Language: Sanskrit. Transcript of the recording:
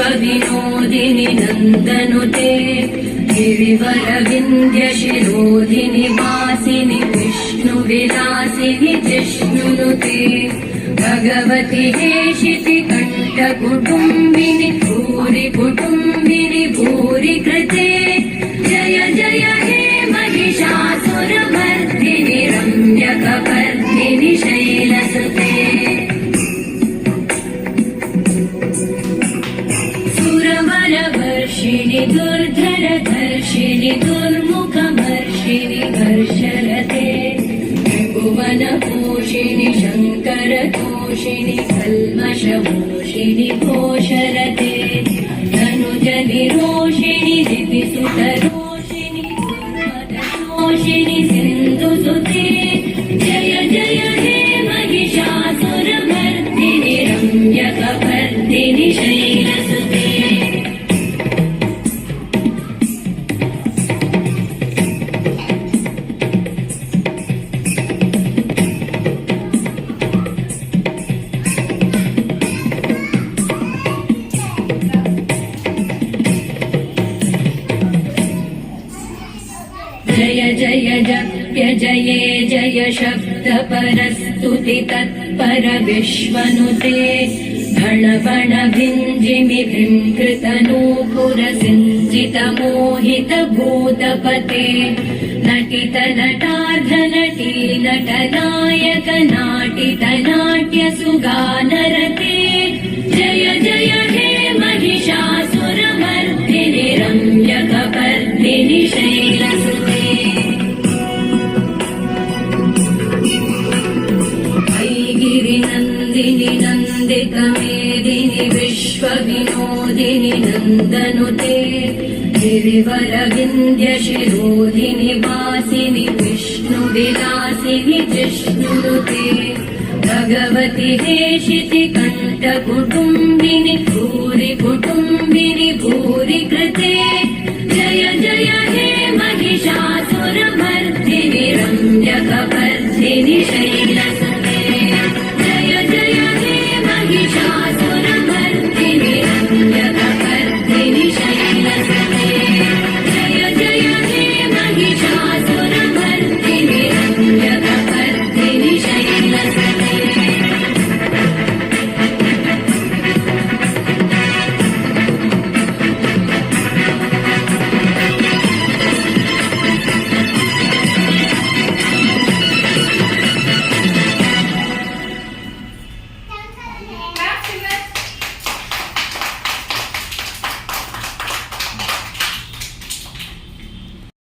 विश्वविनोदिनि नन्दनुते गिरिवरविन्द्यशिरोधिनि वासिनि विष्णुविलासिनि जिष्णुनुते भगवति हेशिति कण्ठकुटुम्बिनि भूरि कुटुम्बिनि भूरि कृते जय जय हे महिषासुरमर्दिनि रम्यकपर्दिनि शैलसुते सुरवरवर्षिणि दुर्धरधर्षिणि दुर्मुखमर्षिणि हर्षरते त्रिभुवनपोषिणि शङ्करतोषिणि कल्मषमोषिणि घोषरते धनुजनिरोषिणि दितिसुतरोषिणि दुर्मदशोषिणि सिन्धुसुते जय जय हे महिषासुरमर्दिनि रम्यकपर्दिनि शैलसुते जय जय जप्य जये जय शब्द परस्तुति तत्पर विश्वनुते भण भण भिञ्जिमि भृङ्कृतनूपुर सिञ्जित मोहित भूतपते नटित नटार्ध नटी नटनायक नाटित नाट्य सुगानरते जय जय हे महिषासुरमर्दिनि रम्यकपर्दिनि शैलसुते गिरिनन्दिनि नन्दितमेदिनि विश्वविनोदिनि नन्दनुते गिरिवरविन्द्यशिरोधिनि वासिनि विष्णुविलासिनि जिष्णुनुते भगवति हेशिति कण्ठकुटुम्बिनि भूरि कुटुम्बिनि भूरि कृते जय जय हे महिषासुरमर्दिनि रम्यकपर्दिनि शैलसुते